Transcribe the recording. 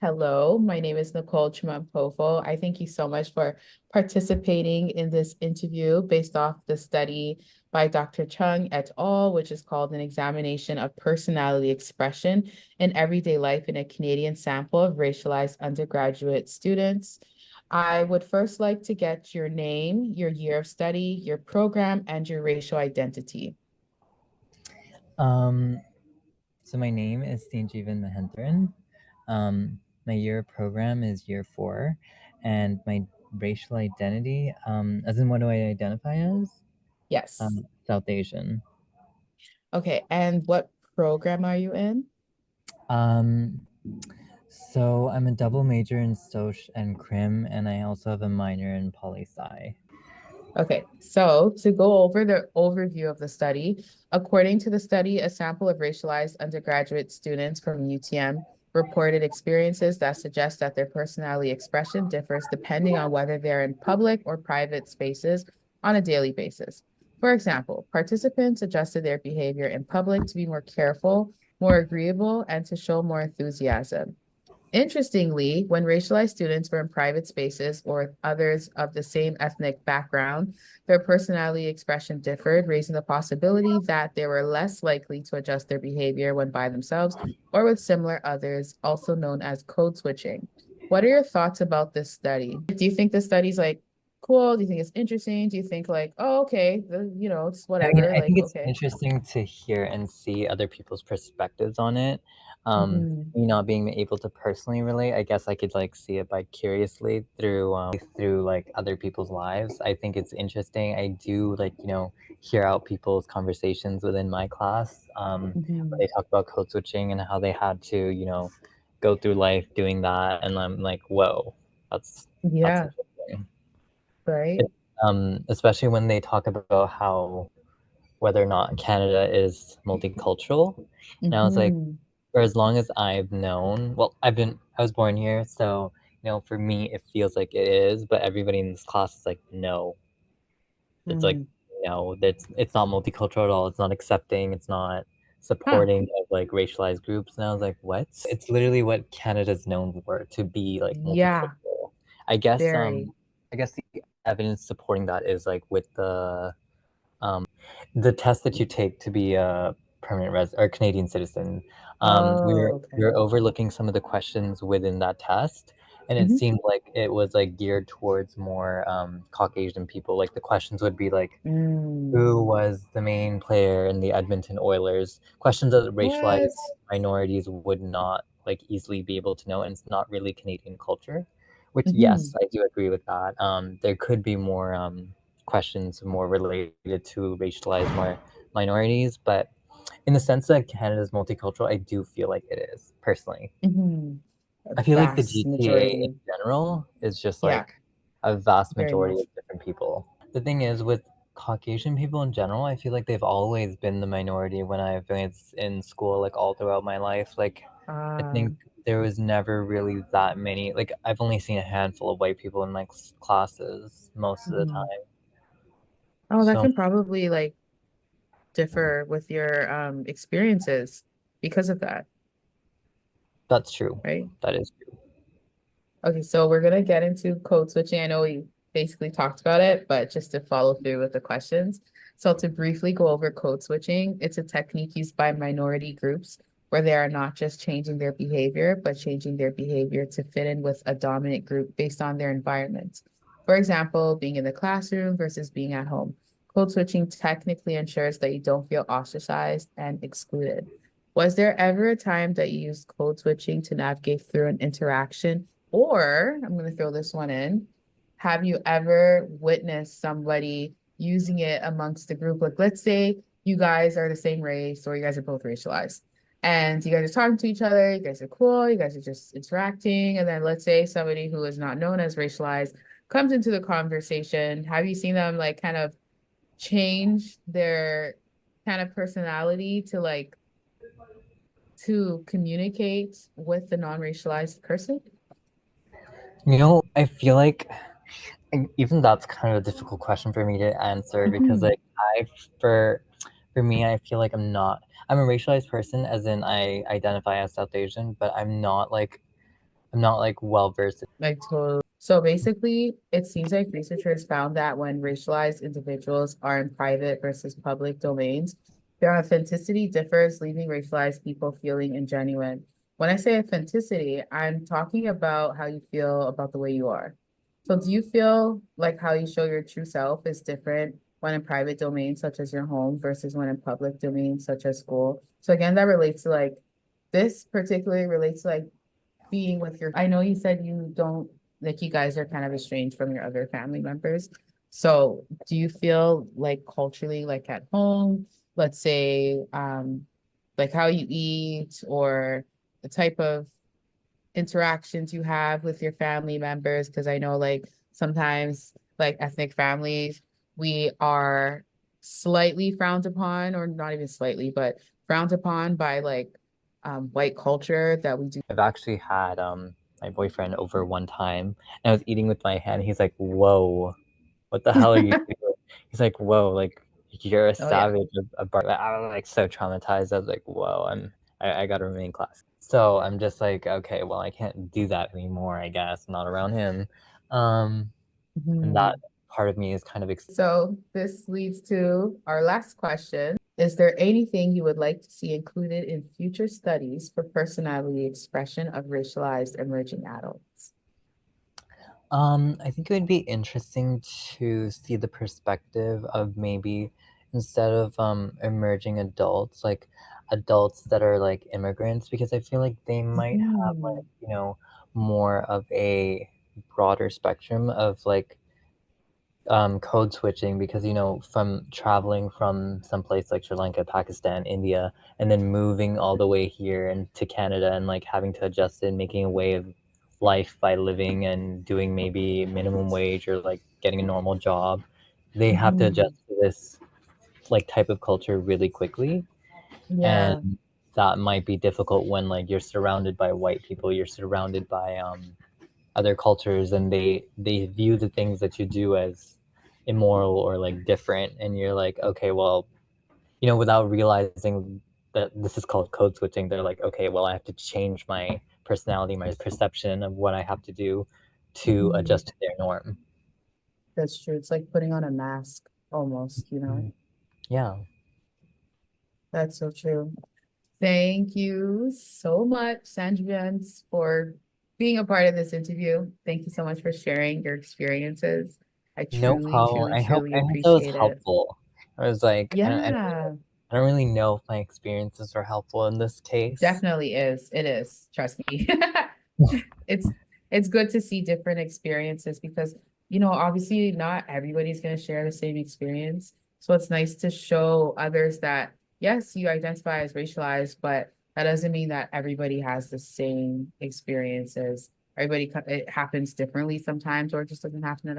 Hello, my name is Nicole Chimampofo. I thank you so much for participating in this interview based off the study by Dr. Chung et al., which is called An Examination of Personality Expression in Everyday Life in a Canadian Sample of Racialized Undergraduate Students. I would first like to get your name, your year of study, your program, and your racial identity. Um, so my name is Sanjeevan. My year program is year 4, and my racial identity, as in what do I identify as? Yes. South Asian. Okay, and what program are you in? Um, so I'm a double major in Soc and Crim, and I also have a minor in Poli Sci. Okay, so to go over the overview of the study, according to the study, a sample of racialized undergraduate students from UTM reported experiences that suggest that their personality expression differs depending on whether they're in public or private spaces on a daily basis. For example, participants adjusted their behavior in public to be more careful, more agreeable, and to show more enthusiasm. Interestingly, when racialized students were in private spaces or others of the same ethnic background, their personality expression differed, raising the possibility that they were less likely to adjust their behavior when by themselves or with similar others, also known as code switching. What are your thoughts about this study? Do you think this study's like cool? Do you think it's interesting? Do you think like, oh, okay, it's I mean, whatever, I like, think it's okay. interesting to hear and see other people's perspectives on it. Mhm. Me not being able to personally relate, I guess I could like see it vicariously through like other people's lives. I think it's interesting. I do like hear out people's conversations within my class when Mhm. they talk about code switching and how they had to go through life doing that, and I'm like, whoa, that's Yeah, interesting. right. It, especially when they talk about how whether or not Canada is multicultural. And I was like, Mhm. for as long as I've known, well, I was born here, so for me, it feels like it is, but everybody in this class is like, no, it's like, Mm. no, it's not multicultural at all. It's not accepting. It's not Huh. supporting of like racialized groups. And I was like, what? It's literally what Canada's known for, to be like Yeah, multicultural. I guess, very. I guess the evidence supporting that is like with the test that you take to be a permanent or Canadian citizen. Oh, We okay. were overlooking some of the questions within that test, and it Hmm. seemed like it was like geared towards more Caucasian people. Like the questions would be like, Mm. who was the main player in the Edmonton Oilers? Questions that racialized What? minorities would not like easily be able to know, and it's not really Canadian culture. Which Hmm. yes, I do agree with that. There could be more questions more related to racialized more minorities, but in the sense that Canada is multicultural, I do feel like it is personally. Hmm. A I feel like the vast GTA in majority. general is just Yeah, like a vast very majority of much. different people. The thing is, with Caucasian people in general, I feel like they've always been the minority when I've been in school, like all throughout my life. Like, I Ah, think there was never really that many. Like, I've only seen a handful of white people in my classes most of the mhm. time. Oh, that So can probably like differ with your experiences because of that, that's true. right? That is true. Okay, so we're gonna get into code switching. I know we basically talked about it, but just to follow through with the questions. So to briefly go over code switching, it's a technique used by minority groups where they are not just changing their behavior, but changing their behavior to fit in with a dominant group based on their environment. For example, being in the classroom versus being at home. Code switching technically ensures that you don't feel ostracized and excluded. Was there ever a time that you used code switching to navigate through an interaction? Or I'm going to throw this one in. Have you ever witnessed somebody using it amongst the group? Like, let's say you guys are the same race or you guys are both racialized and you guys are talking to each other. You guys are cool. You guys are just interacting. And then let's say somebody who is not known as racialized comes into the conversation. Have you seen them like kind of change their kind of personality to like to communicate with the non-racialized person? I feel like and even that's kind of a difficult question for me to answer because Mhm. like I for for me I feel like I'm a racialized person, as in I identify as South Asian, but I'm not like I'm not like well versed. Like totally. So basically, it seems like researchers found that when racialized individuals are in private versus public domains, their authenticity differs, leaving racialized people feeling ingenuine. When I say authenticity, I'm talking about how you feel about the way you are. So do you feel like how you show your true self is different when in private domains, such as your home, versus when in public domains, such as school? So again, that relates to like, this particularly relates to like being with your, I know you said you don't, like you guys are kind of estranged from your other family members. So do you feel like culturally, like at home, let's say, like how you eat or the type of interactions you have with your family members? Because I know like sometimes like ethnic families, we are slightly frowned upon, or not even slightly, but frowned upon by like white culture that we do. I've actually had my boyfriend over one time, and I was eating with my hand. He's like, "Whoa, what the hell are you doing?" He's like, "Whoa, like you're a Oh yeah. savage." I was like so traumatized. I was like, "Whoa, I gotta remain classy." So I'm just like, okay, well, I can't do that anymore. I guess not around him, um, and that Mhm. part of me is kind of So this leads to our last question. Is there anything you would like to see included in future studies for personality expression of racialized emerging adults? I think it would be interesting to see the perspective of maybe instead of emerging adults, like adults that are like immigrants, because I feel like they might have like, Mhm. more of a broader spectrum of like code switching because from traveling from some place like Sri Lanka, Pakistan, India, and then moving all the way here and to Canada and like having to adjust it and making a way of life by living and doing maybe minimum wage or like getting a normal job. They have to adjust Mhm. to this like type of culture really quickly, Yeah. and that might be difficult when like you're surrounded by white people, you're surrounded by other cultures, and they view the things that you do as immoral or like different, and you're like, okay, well, without realizing that this is called code switching, they're like, okay, well, I have to change my personality, my perception of what I have to do to Mhm. adjust to their norm. That's true. It's like putting on a mask almost, you know? Mhm. Yeah. That's so true. Thank you so much, Sanjeevan, for being a part of this interview. Thank you so much for sharing your experiences. I No truly, problem. truly, I truly hope that was appreciate it. helpful. I was like, Yeah, I don't really know if my experiences are helpful in this case. definitely is. It is. Trust me. It's it's good to see different experiences because, obviously not everybody's going to share the same experience. So it's nice to show others that, yes, you identify as racialized, but that doesn't mean that everybody has the same experiences. Everybody, it happens differently sometimes, or it just doesn't happen at all.